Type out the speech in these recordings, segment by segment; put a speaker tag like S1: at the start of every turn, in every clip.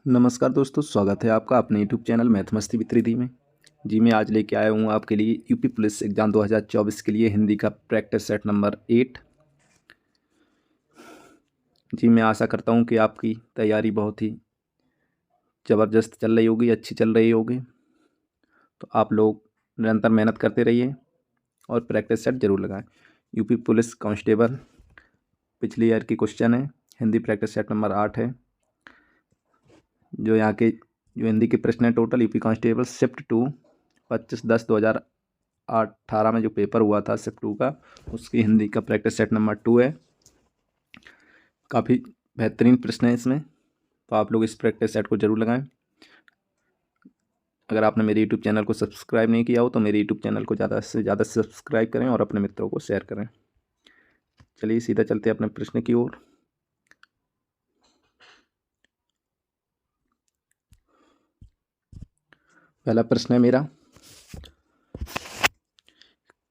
S1: नमस्कार दोस्तों, स्वागत है आपका अपने यूट्यूब चैनल मैथ मस्ती विद रिद्धि में। जी मैं आज लेके आया हूँ आपके लिए यूपी पुलिस एग्ज़ाम 2024 के लिए हिंदी का प्रैक्टिस सेट नंबर 8। जी मैं आशा करता हूँ कि आपकी तैयारी बहुत ही ज़बरदस्त चल रही होगी, अच्छी चल रही होगी। तो आप लोग निरंतर मेहनत करते रहिए और प्रैक्टिस सेट ज़रूर लगाएँ। यूपी पुलिस कांस्टेबल पिछले ईयर की क्वेश्चन है, हिंदी प्रैक्टिस सेट नंबर 8 है। जो हिंदी के प्रश्न है टोटल यूपी कांस्टेबल शिफ्ट 2 25/10/2018 में जो पेपर हुआ था शिफ्ट 2 का, उसकी हिंदी का प्रैक्टिस सेट नंबर 2 है। काफ़ी बेहतरीन प्रश्न है इसमें, तो आप लोग इस प्रैक्टिस सेट को जरूर लगाएं। अगर आपने मेरे यूट्यूब चैनल को सब्सक्राइब नहीं किया हो तो मेरे यूट्यूब चैनल को ज़्यादा से ज़्यादा सब्सक्राइब करें और अपने मित्रों को शेयर करें। चलिए सीधा चलते हैं अपने प्रश्न की ओर। पहला प्रश्न है मेरा,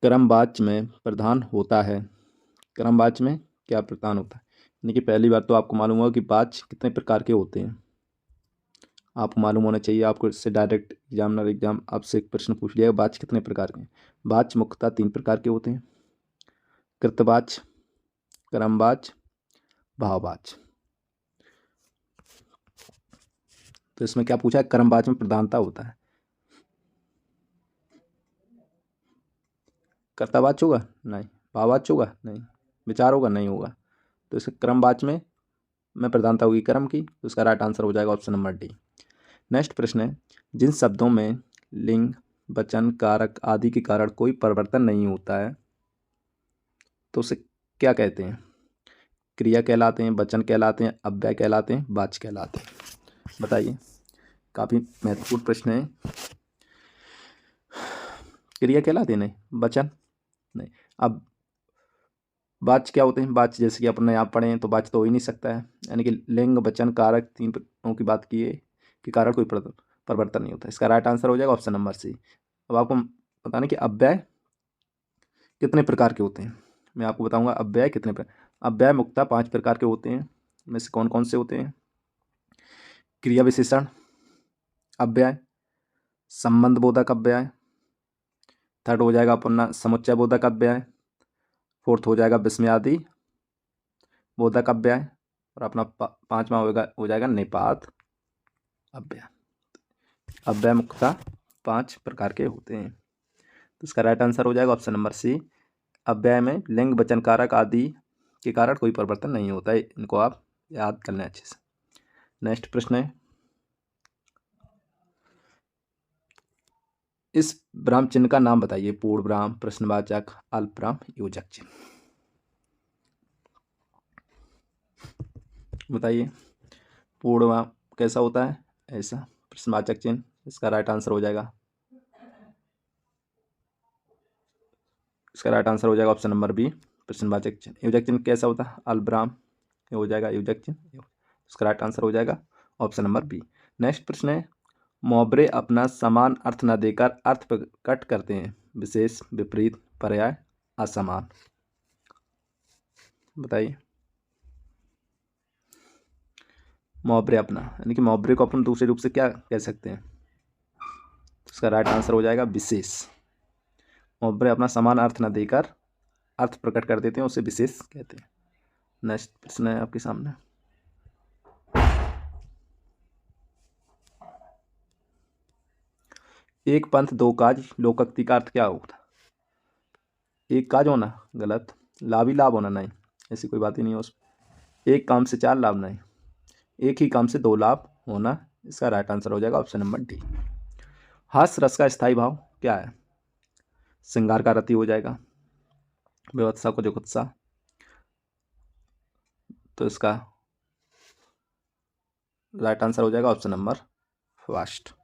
S1: क्रमवाच्य में प्रधान होता है। क्रमवाच्य में क्या प्रधान होता है? यानी कि पहली बार तो आपको मालूम होगा कि वाच्य कितने प्रकार के होते हैं। आपको मालूम होना चाहिए, आपको इससे डायरेक्ट एग्जाम आपसे एक प्रश्न पूछ लिया, वाच्य कितने प्रकार के हैं। वाच्य मुख्यतः 3 प्रकार के होते हैं, कृतवाच्य, क्रमवाच्य, भाववाच्य। तो इसमें क्या पूछा है? क्रमवाच्य में प्रधानता होता है। कर्तावाच्य होगा? नहीं। भाववाच्य होगा? नहीं। विचार होगा? नहीं होगा। तो इसके क्रमवाच्य में प्रधानता होगी क्रम की, तो इसका राइट आंसर हो जाएगा ऑप्शन नंबर डी। नेक्स्ट प्रश्न है, जिन शब्दों में लिंग, वचन, कारक आदि के कारण कोई परिवर्तन नहीं होता है तो उसे क्या कहते हैं? क्रिया कहलाते हैं, वचन कहलाते हैं, अव्यय कहलाते हैं, वाच्य कहलाते हैं। बताइए, काफ़ी महत्वपूर्ण प्रश्न है। क्रिया कहलाते हैं? नहीं। वचन? नहीं। अब वाच्य क्या होते हैं? वाच्य जैसे कि अपने आप पढ़े हैं तो वाच्य तो हो ही नहीं सकता है, यानी कि लिंग, वचन, कारक 3 की बात की है कि कारण कोई परिवर्तन नहीं होता। इसका राइट आंसर हो जाएगा ऑप्शन नंबर सी। अब आपको बताने कि अव्यय कितने प्रकार के होते हैं। मैं आपको बताऊंगा अव्यय कितने प्रकार। अव्यय मुख्यतः 5 प्रकार के होते हैं। में से कौन कौन से होते हैं? क्रिया विशेषण अव्यय, संबंध बोधक अव्यय, थर्ड हो जाएगा अपना समुच्चय बोधक अव्यय, फोर्थ हो जाएगा विस्मयादि बोधक अव्यय, और अपना पांचवा हो जाएगा निपात अव्यय। अव्यय मुख्यतः 5 प्रकार के होते हैं, तो इसका राइट आंसर हो जाएगा ऑप्शन नंबर सी। अव्यय में लिंग, वचन, कारक आदि के कारण कोई परिवर्तन नहीं होता है। इनको आप याद कर लें अच्छे से। नेक्स्ट प्रश्न है, इस विराम चिन्ह का नाम बताइए। पूर्ण विराम, प्रश्नवाचक, अल्पविराम, योजक चिन्ह। बताइए, पूर्ण विराम कैसा होता है? ऐसा। प्रश्नवाचक चिन्ह, इसका राइट आंसर हो जाएगा ऑप्शन नंबर बी, प्रश्नवाचक चिन्ह। योजक चिन्ह कैसा होता है? अल्पविराम, ये हो जाएगा योजक चिन्ह। इसका राइट आंसर हो जाएगा ऑप्शन नंबर बी। नेक्स्ट प्रश्न है, मुहावरे अपना समान अर्थ न देकर अर्थ प्रकट करते हैं। विशेष, विपरीत, पर्याय, असमान। बताइए, मुहावरे अपना यानी कि मुहावरे को अपन दूसरे रूप से क्या कह सकते हैं? इसका राइट आंसर हो जाएगा विशेष। मुहावरे अपना समान अर्थ न देकर अर्थ प्रकट कर देते हैं, उसे विशेष कहते हैं। नेक्स्ट प्रश्न है आपके सामने, एक पंथ दो काज लोकोक्ति का अर्थ क्या होता है? एक काज होना गलत, लाभ ही लाभ होना नहीं, ऐसी कोई बात ही नहीं है उसमें। एक काम से 4 लाभ नहीं, एक ही काम से 2 लाभ होना। इसका राइट आंसर हो जाएगा ऑप्शन नंबर डी। हास्य रस का स्थायी भाव क्या है? श्रृंगार का रति हो जाएगा, व्यवस्था को जुगुप्सा, तो इसका राइट आंसर हो जाएगा ऑप्शन नंबर फर्स्ट।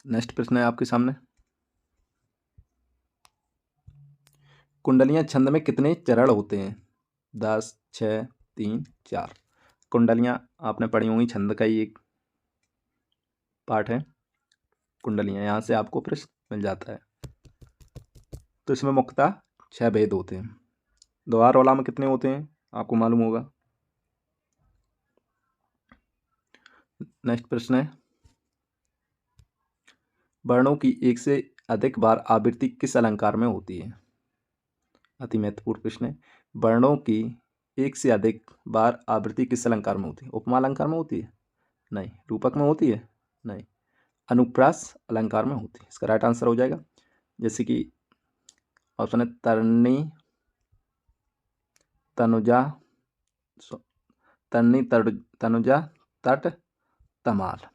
S1: नेक्स्ट प्रश्न है आपके सामने, कुंडलियां छंद में कितने चरण होते हैं? 10, 6, 3, 4। कुंडलियां आपने पढ़ी होंगी, छंद का ही एक पार्ट है कुंडलियां, यहाँ से आपको प्रश्न मिल जाता है। तो इसमें मुख्यतः 6 भेद होते हैं। द्वार वाला में कितने होते हैं आपको मालूम होगा। नेक्स्ट प्रश्न है, वर्णों की एक से अधिक बार आवृत्ति किस अलंकार में होती है। अति महत्वपूर्ण प्रश्न है, वर्णों की एक से अधिक बार आवृत्ति किस अलंकार में होती है। उपमा अलंकार में होती है, नहीं। रूपक में होती है, नहीं। अनुप्रास अलंकार में होती है। इसका राइट आंसर हो जाएगा, जैसे कि ऑप्शन है तरनी तनुजा, तरनी तनुजा तट तमाल।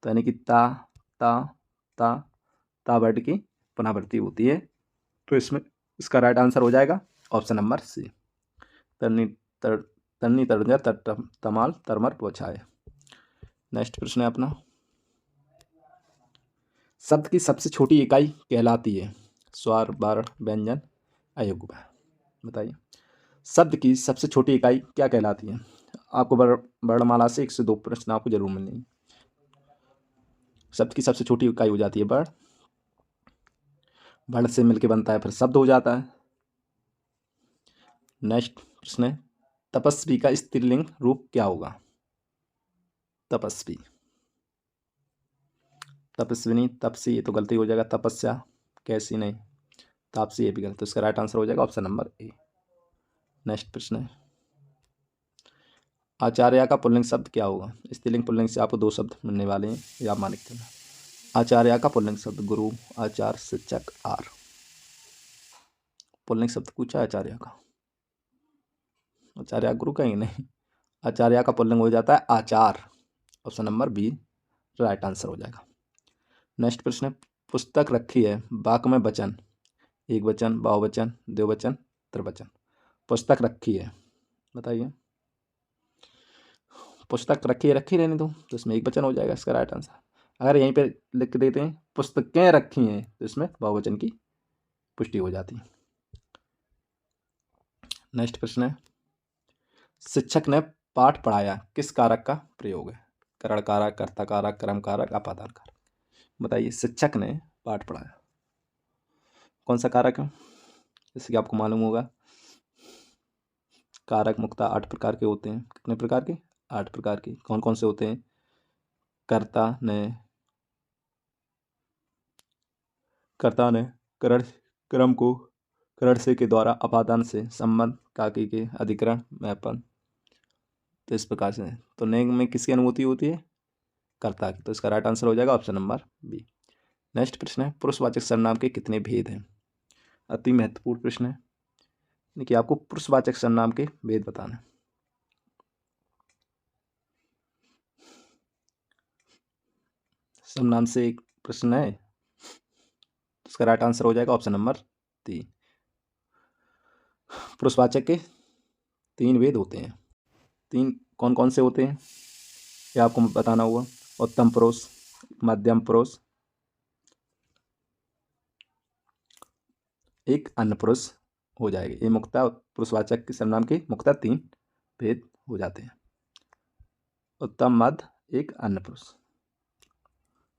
S1: तो यानी कि ता ता वर्ड की पुनरावृत्ति होती है। तो इसमें इसका राइट आंसर हो जाएगा ऑप्शन नंबर सी, तरनी तनुजा तट तमाल तरमर पोछाए। नेक्स्ट प्रश्न है अपना, शब्द की सबसे छोटी इकाई कहलाती है। स्वर, वर्ण, व्यंजन, अयोग्य। बताइए शब्द की सबसे छोटी इकाई क्या कहलाती है। आपको वर्णमाला से 1 से 2 प्रश्न आपको जरूर मिलेंगे। शब्द की सबसे छोटी इकाई हो जाती है वर्ण, वर्ण से मिलकर बनता है फिर शब्द हो जाता है। नेक्स्ट प्रश्न है, तपस्वी का स्त्रीलिंग रूप क्या होगा। तपस्वी, तपस्विनी, तपसी ये तो गलती हो जाएगा। तपस्या, कैसी नहीं, तापसी ये भी गलत। तो इसका राइट आंसर हो जाएगा ऑप्शन नंबर ए। नेक्स्ट प्रश्न है, आचार्य का पुल्लिंग शब्द क्या होगा। स्त्रीलिंग पुल्लिंग से आपको 2 शब्द मिलने वाले हैं, ये आप मान सकते हैं। आचार्य का पुल्लिंग शब्द गुरु, आचार्य, शिक्षक, आर। पुल्लिंग शब्द पूछा आचार्य का, आचार्य गुरु कहेंगे नहीं। आचार्य का पुल्लिंग हो जाता है आचार। Option number B right answer हो जाएगा। नेक्स्ट प्रश्न है, पुस्तक रखी है वाक्य में वचन, एक वचन, बहुवचन, द्विवचन, त्रिवचन। पुस्तक रखी है, बताइए। पुस्तक रखी है, रखी रहने दो, तो इसमें एक वचन हो जाएगा इसका राइट आंसर। अगर यहीं पे लिख देते हैं पुस्तकें रखी हैं तो इसमें बहुवचन की पुष्टि हो जाती है। नेक्स्ट प्रश्न है, शिक्षक ने पाठ पढ़ाया किस कारक का प्रयोग है। करण कारक, कर्ता कारक, कर्म कारक, अपादान कारक। बताइए शिक्षक ने पाठ पढ़ाया कौन सा कारक है। जैसे कि आपको मालूम होगा कारक मुक्ता 8 प्रकार के होते हैं। कितने प्रकार के, 8 प्रकार के। कौन कौन से होते हैं। कर्ता ने करण क्रम को करण से के द्वारा अपादान से संबंध काकी के अधिकरण मैपन। तो इस प्रकार से तो नेग में किसकी अनुभूति होती है, कर्ता की। तो इसका राइट आंसर हो जाएगा ऑप्शन नंबर बी। नेक्स्ट प्रश्न है, पुरुषवाचक सर्वनाम के कितने भेद हैं। अति महत्वपूर्ण प्रश्न है, देखिए आपको पुरुषवाचक सर्वनाम के भेद बताना है। सर्वनाम से एक प्रश्न है, इसका राइट आंसर हो जाएगा ऑप्शन नंबर 3। पुरुषवाचक के 3 भेद होते हैं। 3 कौन कौन से होते हैं ये आपको बताना होगा। उत्तम पुरुष, मध्यम पुरुष, एक अन्य पुरुष हो जाएगा। ये मुख्यतः पुरुषवाचक के सर्वनाम के मुख्यतः 3 भेद हो जाते हैं। उत्तम, मध्य, एक अन्य पुरुष।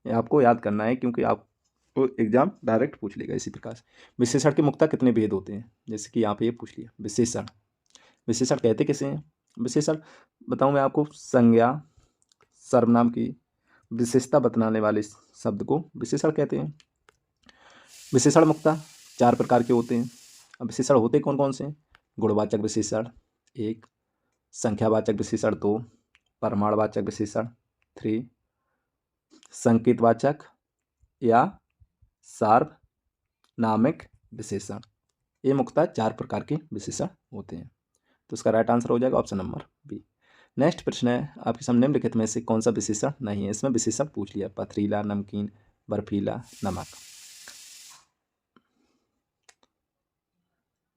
S1: ये आपको याद करना है क्योंकि आपको एग्जाम डायरेक्ट पूछ लेगा इसी प्रकार से। विशेषण के मुख्यतः कितने भेद होते हैं, जैसे कि यहाँ पे ये पूछ लिया। विशेषण, विशेषण कहते किसे हैं। विशेषण बताऊँ मैं आपको, संज्ञा सर्वनाम की विशेषता बतलाने वाले शब्द को विशेषण कहते हैं। विशेषण मुख्यतः 4 प्रकार के होते हैं। अब विशेषण होते कौन कौन से हैं। गुणवाचक विशेषण 1, संख्यावाचक विशेषण 2, प्रमाणवाचक विशेषण 3, संकेतवाचक या सार्वनामिक विशेषण। ये मुख्यतः 4 प्रकार के विशेषण होते हैं। तो इसका राइट आंसर हो जाएगा ऑप्शन नंबर बी। नेक्स्ट प्रश्न है, आपके सामने निम्नलिखित में से कौन सा विशेषण नहीं है। इसमें विशेषण पूछ लिया, पथरीला, नमकीन, बर्फीला, नमक।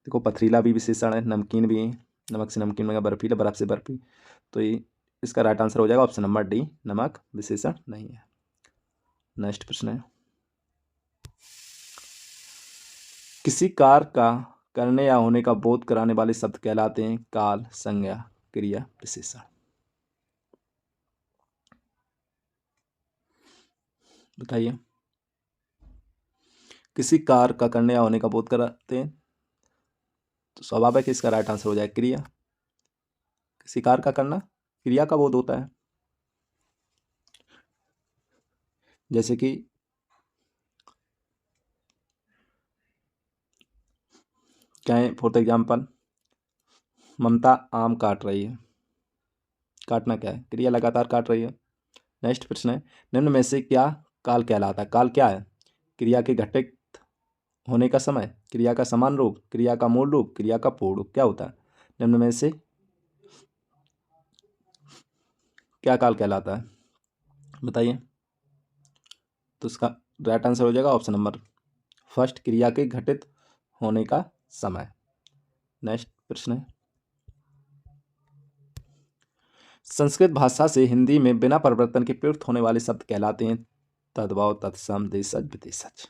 S1: देखो पथरीला भी विशेषण है, नमकीन भी है, नमक से नमकीन में, बर्फीला बर्फ से बर्फी। तो ये इसका राइट आंसर हो जाएगा ऑप्शन नंबर डी, नमक विशेषण नहीं है। नेक्स्ट प्रश्न है, किसी कार्य का करने या होने का बोध कराने वाले शब्द कहलाते हैं काल, संज्ञा, क्रिया, विशेषण। बताइए किसी कार्य का करने या होने का बोध कराते हैं तो स्वाभाविक इसका राइट आंसर हो जाएगा क्रिया। किसी कार्य का करना क्रिया का बोध होता है। जैसे कि कहें फॉर एग्जाम्पल, ममता आम काट रही है। काटना क्या है? क्रिया, लगातार काट रही है। नेक्स्ट प्रश्न है, निम्न में से क्या काल कहलाता है? काल क्या है? क्रिया के घटित होने का समय, क्रिया का समान रूप, क्रिया का मूल रूप, क्रिया का पूर्ण रूप। क्या होता है? निम्न में से क्या काल कहलाता है? बताइए। तो इसका राइट आंसर हो जाएगा ऑप्शन नंबर फर्स्ट, क्रिया के घटित होने का समय। नेक्स्ट प्रश्न है, संस्कृत भाषा से हिंदी में बिना परिवर्तन के प्रयुक्त होने वाले शब्द कहलाते हैं तद्भव, तत्सम, देशज, विदेशज।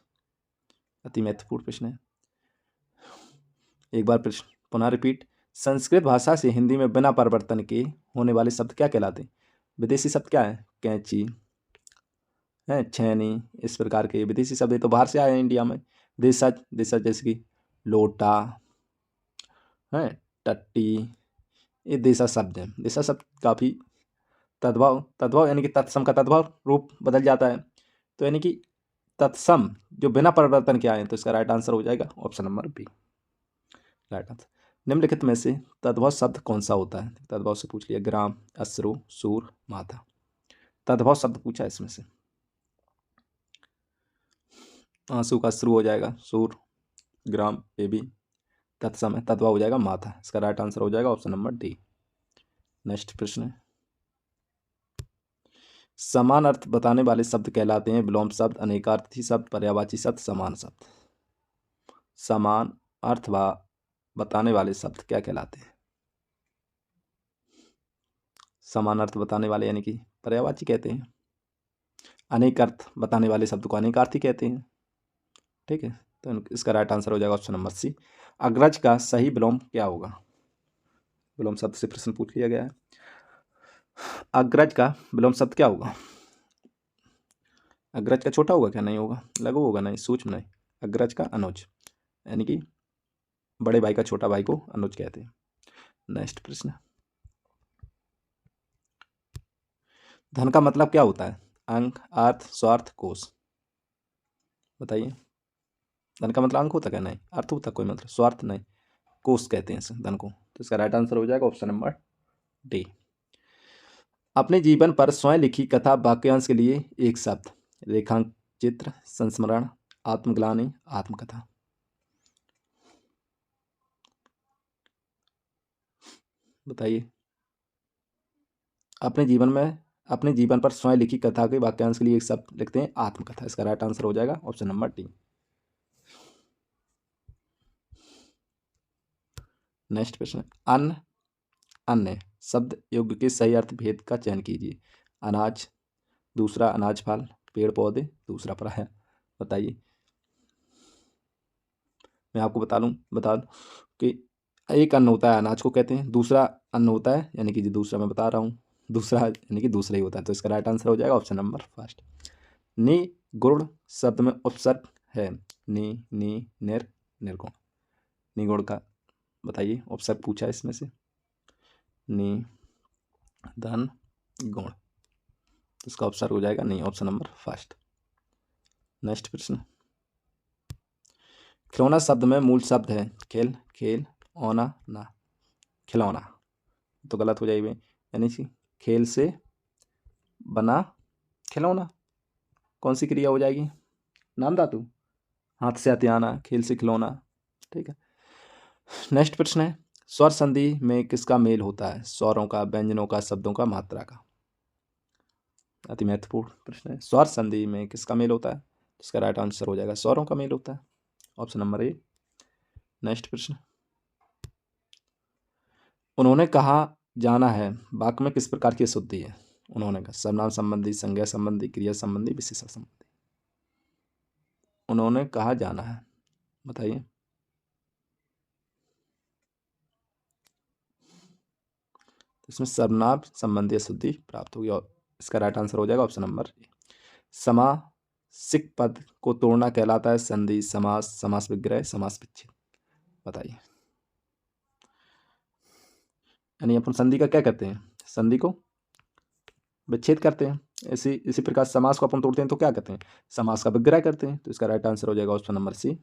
S1: अति महत्वपूर्ण प्रश्न है। एक बार प्रश्न पुनः रिपीट, संस्कृत भाषा से हिंदी में बिना परिवर्तन के होने वाले शब्द क्या कहलाते हैं? विदेशी शब्द क्या है? कैंची है, छैनी, इस प्रकार के विदेशी शब्द है तो बाहर से आए हैं इंडिया में। देशज, देशज जैसे कि लोटा है, टट्टी, ये देशज शब्द है। देशज शब्द काफ़ी तद्भव, तद्भव यानी कि तत्सम का तद्भव रूप बदल जाता है, तो यानी कि तत्सम जो बिना परिवर्तन के आए हैं, तो इसका राइट आंसर हो जाएगा option number B, right answer. निम्नलिखित में से तद्भव शब्द कौन सा होता है? तद्भव से पूछ लिया, ग्राम, अश्रु, सूर, माथा। तद्भव शब्द पूछा है इसमें से। आंसू का अश्रु हो जाएगा, सूर, ग्राम ये भी तत्सम है, तद्भव हो जाएगा माथा। इसका राइट आंसर हो जाएगा ऑप्शन नंबर डी। नेक्स्ट प्रश्न है, समान अर्थ बताने वाले शब्द कहलाते हैं विलोम शब्द, अनेकार्थी शब्द, पर्यायवाची शब्द, समान शब्द। समान अर्थ बताने वाले शब्द क्या कहलाते हैं? समान अर्थ बताने वाले यानी कि पर्यायवाची कहते हैं। अनेक अर्थ बताने वाले शब्द को अनेकार्थी कहते हैं। ठीक है, तो इसका राइट आंसर हो जाएगा ऑप्शन नंबर सी। अग्रज का सही विलोम क्या होगा? विलोम शब्द से प्रश्न पूछ लिया गया है। अग्रज का विलोम शब्द क्या होगा? अग्रज का छोटा होगा क्या? नहीं होगा। लघु होगा? नहीं। सूक्ष्म? नहीं। अग्रज का अनुज, यानी कि बड़े भाई का छोटा भाई को अनुज कहते हैं। नेक्स्ट प्रश्न, धन का मतलब क्या होता है? अंक, अर्थ, स्वार्थ, कोष। बताइए। धन का मतलब अंक होता क्या? नहीं। अर्थ होता कोई मतलब, स्वार्थ नहीं, कोष कहते हैं इसे धन को। तो इसका राइट आंसर हो जाएगा ऑप्शन नंबर डी। अपने जीवन पर स्वयं लिखी कथा वाक्यांश के लिए एक शब्द, रेखांक चित्र, संस्मरण, आत्मग्लानि, आत्मकथा। बताइए। अपने जीवन पर स्वयं लिखी कथा के वाक्यांश के लिए एक शब्द लिखते हैं आत्मकथा। इसका राइट आंसर हो जाएगा ऑप्शन नंबर डी। नेक्स्ट प्रश्न, अन्न, अन्य शब्द योग्य के सही अर्थ भेद का चयन कीजिए। अनाज, दूसरा अनाज फल, पेड़ पौधे, दूसरा पराया। बताइए। मैं आपको बता दूं कि एक अन्न होता है अनाज को कहते हैं, दूसरा अन्न होता है यानी कि जो दूसरा मैं बता रहा हूँ, दूसरा यानी कि दूसरा ही होता है। तो इसका राइट आंसर हो जाएगा ऑप्शन नंबर फर्स्ट। नि गुण शब्द में उपसर्ग है, नि निर, निर्गुण। निगुण का बताइए, उपसर्ग पूछा है इसमें से। नि धन गुण, इसका उपसर्ग हो जाएगा नहीं, ऑप्शन नंबर फर्स्ट। नेक्स्ट प्रश्न, खिलौना शब्द में मूल शब्द है खेल, खेल, ओना, ना, खिलौना। तो गलत हो जाएगी, यानी कि खेल से बना खिलौना। कौन सी क्रिया हो जाएगी? नाम धातु, हाथ से हथियाना, खेल से खिलौना। ठीक है। नेक्स्ट प्रश्न है, स्वर संधि में किसका मेल होता है? स्वरों का, व्यंजनों का, शब्दों का, मात्रा का। अति महत्वपूर्ण प्रश्न है, स्वर संधि में किसका मेल होता है? इसका राइट आंसर हो जाएगा स्वरों का मेल होता है, ऑप्शन नंबर ए। नेक्स्ट प्रश्न, उन्होंने कहा जाना है वाक्य में किस प्रकार की शुद्धि है? उन्होंने कहा सर्वनाम संबंधी, संज्ञा संबंधी, क्रिया संबंधी, विशेषण संबंधी। उन्होंने कहा जाना है, बताइए। इसमें सर्वनाम संबंधी शुद्धि प्राप्त होगी और इसका राइट आंसर हो जाएगा ऑप्शन नंबर ए। समासिक पद को तोड़ना कहलाता है संधि, समास, समास विग्रह, समास विच्छेद। बताइए। यानी अपन संधि का क्या करते हैं, संधि को विच्छेद करते हैं। इसी प्रकार समास को अपन तोड़ते हैं तो क्या करते हैं, समास का विग्रह करते हैं। तो इसका राइट आंसर हो जाएगा ऑप्शन नंबर सी।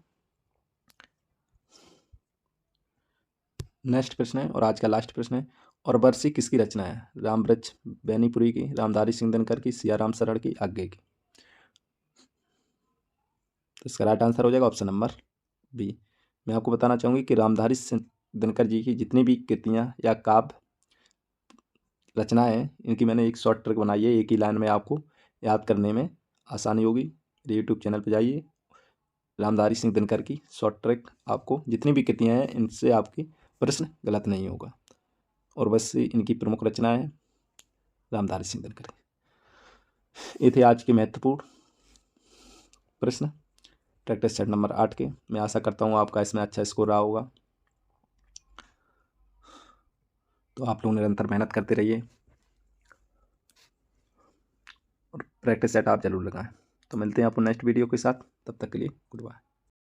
S1: नेक्स्ट प्रश्न है और आज का लास्ट प्रश्न है, और बरसी किसकी रचना है, रामवृक्ष बेनीपुरी की, रामधारी सिंह दिनकर की, सियाराम शरण की, आगे की। तो इसका राइट आंसर हो जाएगा ऑप्शन नंबर बी। मैं आपको बताना चाहूँगी कि रामधारी सिंह दिनकर जी की जितनी भी कृतियाँ या काव्य रचनाएं हैं, इनकी मैंने एक शॉर्ट ट्रिक बनाई है, एक ही लाइन में आपको याद करने में आसानी होगी। यूट्यूब चैनल पर जाइए, रामधारी सिंह दिनकर की शॉर्ट ट्रिक, आपको जितनी भी कृतियाँ हैं इनसे आपकी प्रश्न गलत नहीं होगा। और बस इनकी प्रमुख रचना है रामधारी सिंह दिनकर। ये थे आज के महत्वपूर्ण प्रश्न प्रैक्टिस सेट नंबर 8 के। मैं आशा करता हूँ आपका इसमें अच्छा स्कोर रहा होगा। तो आप लोग निरंतर मेहनत करते रहिए और प्रैक्टिस सेट आप जरूर लगाएं। तो मिलते हैं आपको नेक्स्ट वीडियो के साथ, तब तक के लिए गुड बाय।